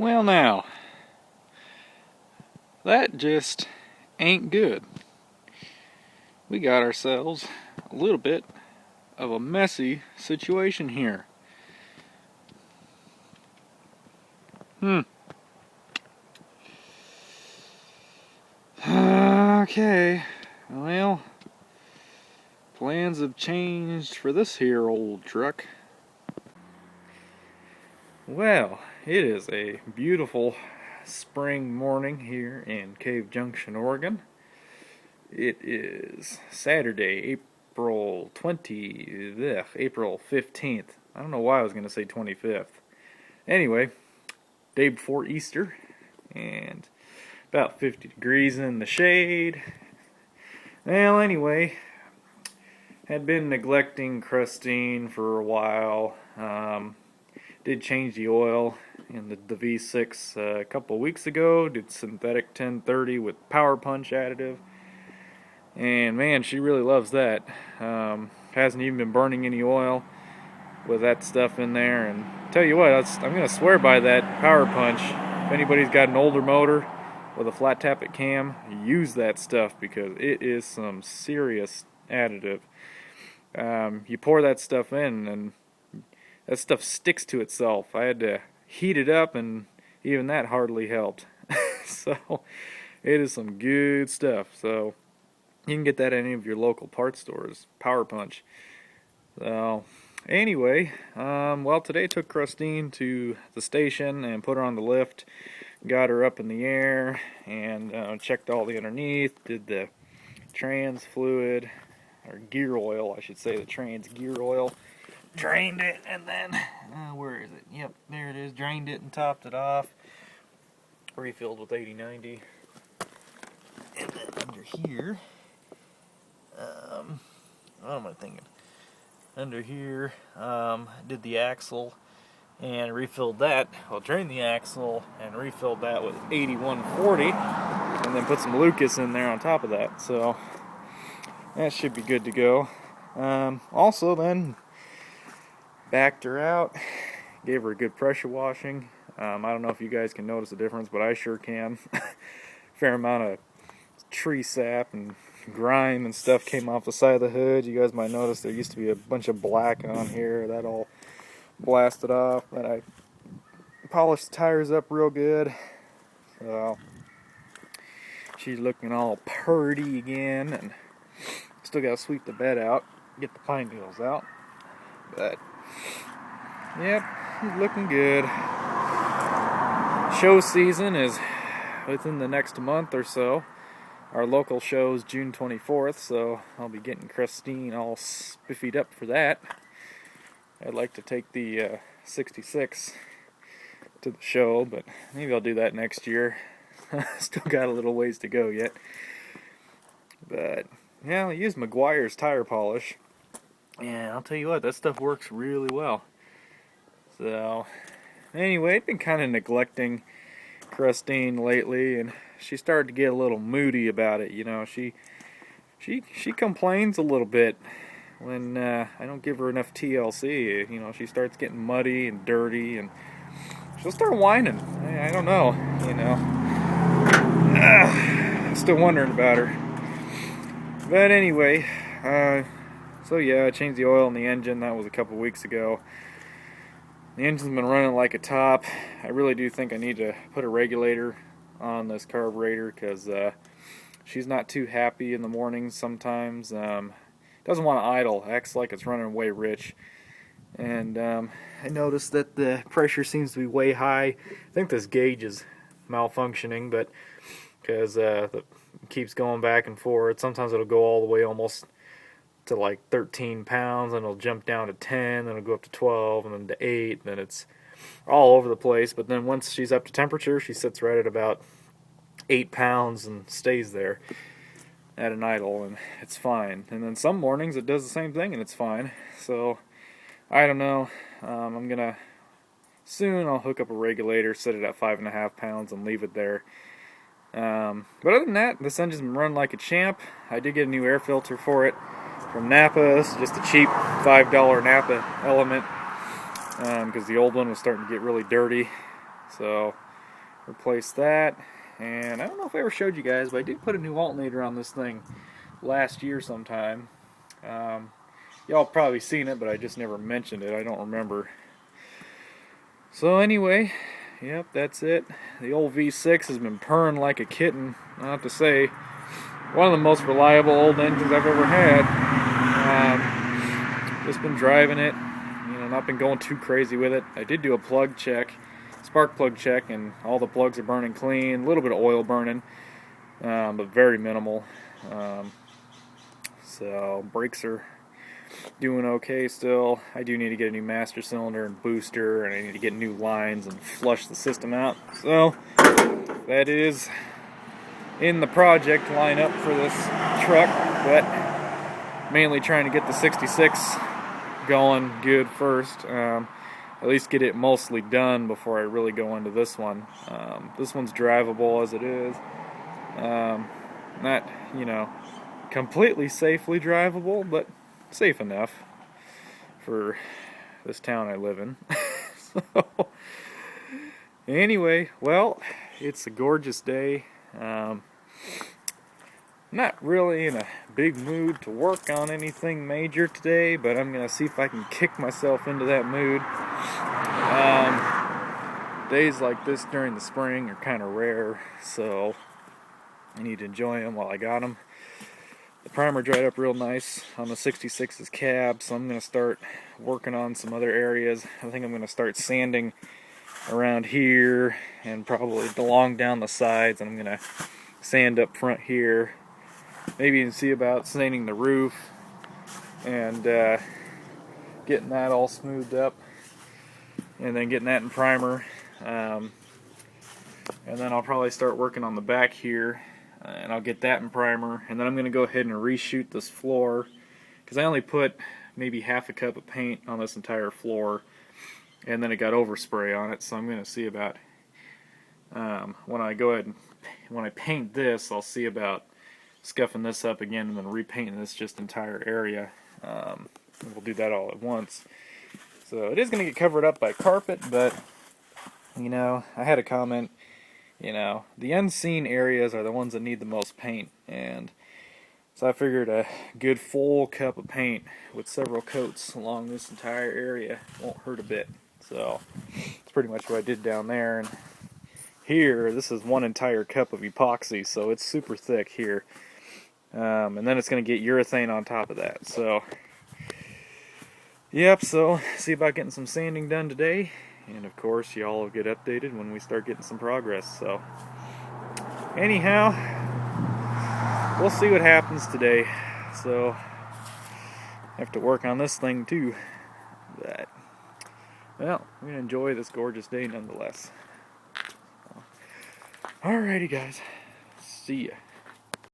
Well now, that just ain't good. We got ourselves a little bit of a messy situation here. Okay, well, plans have changed for this here old truck. Well, it is a beautiful spring morning here in Cave Junction, Oregon. It is Saturday, April 15th. I don't know why I was going to say 25th. Anyway, day before Easter, and about 50 degrees in the shade. Well, anyway, had been neglecting Christine for a while. Did change the oil in the V6 a couple of weeks ago. Did synthetic 1030 with power punch additive. And man, she really loves that. Hasn't even been burning any oil with that stuff in there. And tell you what, I'm going to swear by that power punch. If anybody's got an older motor with a flat tappet cam, use that stuff because it is some serious additive. You pour that stuff in and that stuff sticks to itself. I had to heat it up and even that hardly helped. So it is some good stuff. So you can get that at any of your local parts stores. Power punch. So anyway, well, today I took Christine to the station and put her on the lift. Got her up in the air and checked all the underneath. Did the trans fluid, or gear oil, I should say, the trans gear oil. Drained it and then, where is it? Yep, there it is. Drained it and topped it off. Refilled with 80/90. And then under here, what am I thinking? Under here, did the axle and refilled that. Well, drained the axle and refilled that with 8140, and then put some Lucas in there on top of that. So that should be good to go. Also, then backed her out, gave her a good pressure washing. I don't know if you guys can notice the difference, but I sure can. Fair amount of tree sap and grime and stuff came off the side of the hood. You guys might notice there used to be a bunch of black on here. That all blasted off. But I polished the tires up real good. So she's looking all purty again, and still got to sweep the bed out, get the pine needles out. But yep, he's looking good. Show season is within the next month or so. Our local show is June 24th, so I'll be getting Christine all spiffied up for that. I'd like to take the 66 to the show, but maybe I'll do that next year. Still got a little ways to go yet. But yeah, I use McGuire's tire polish. And I'll tell you what, that stuff works really well. So, anyway, I've been kind of neglecting Christine lately, and she started to get a little moody about it. You know, she complains a little bit when I don't give her enough TLC. You know, she starts getting muddy and dirty, and she'll start whining. I don't know, you know. Still wondering about her. But anyway, so yeah, I changed the oil in the engine. That was a couple weeks ago. The engine's been running like a top. I really do think I need to put a regulator on this carburetor because she's not too happy in the mornings sometimes. Doesn't want to idle. Acts like it's running way rich. And I noticed that the pressure seems to be way high. I think this gauge is malfunctioning, but because it keeps going back and forth. Sometimes it'll go all the way almost to like 13 pounds, and it'll jump down to 10, then it'll go up to 12, and then to 8, then it's all over the place. But then once she's up to temperature, she sits right at about 8 pounds and stays there at an idle, and it's fine. And then some mornings it does the same thing and it's fine. So I don't know. I'm gonna soon I'll hook up a regulator, set it at 5.5 pounds, and leave it there. But other than that, this engine's been running like a champ. I did get a new air filter for it from Napa. It's just a cheap $5 Napa element because the old one was starting to get really dirty. So replace that. And I don't know if I ever showed you guys, but I did put a new alternator on this thing last year sometime. Y'all probably seen it, but I just never mentioned it. I don't remember. So anyway, yep, that's it. The old V6 has been purring like a kitten. I have to say, one of the most reliable old engines I've ever had. Just been driving it, not been going too crazy with it. I did do a plug check, spark plug check, and all the plugs are burning clean. A little bit of oil burning, but very minimal. So brakes are doing okay still. I do need to get a new master cylinder and booster, and I need to get new lines and flush the system out. So that is in the project lineup for this truck, but mainly trying to get the 66 going good first. At least get it mostly done before I really go into this one. This one's drivable as it is. Not, completely safely drivable, but safe enough for this town I live in. So, anyway, well, it's a gorgeous day. Not really in a big mood to work on anything major today, but I'm going to see if I can kick myself into that mood. Days like this during the spring are kind of rare, so I need to enjoy them while I got them. The primer dried up real nice on the 66's cab, so I'm going to start working on some other areas. I think I'm going to start sanding around here and probably along down the sides, and I'm going to sand up front here. Maybe even see about sanding the roof and getting that all smoothed up, and then getting that in primer. And then I'll probably start working on the back here, and I'll get that in primer. And then I'm going to go ahead and reshoot this floor, because I only put maybe half a cup of paint on this entire floor, and then it got overspray on it. So I'm going to see about when I paint this, I'll see about scuffing this up again and then repainting this just entire area. We'll do that all at once. So it is going to get covered up by carpet, but I had a comment, the unseen areas are the ones that need the most paint, and so I figured a good full cup of paint with several coats along this entire area won't hurt a bit. So that's pretty much what I did down there. And here, this is one entire cup of epoxy, so it's super thick here. And then it's going to get urethane on top of that. So, yep, so see about getting some sanding done today. And of course, y'all will get updated when we start getting some progress. So, anyhow, we'll see what happens today. So, I have to work on this thing too. But, well, I'm going to enjoy this gorgeous day nonetheless. Alrighty, guys. See ya.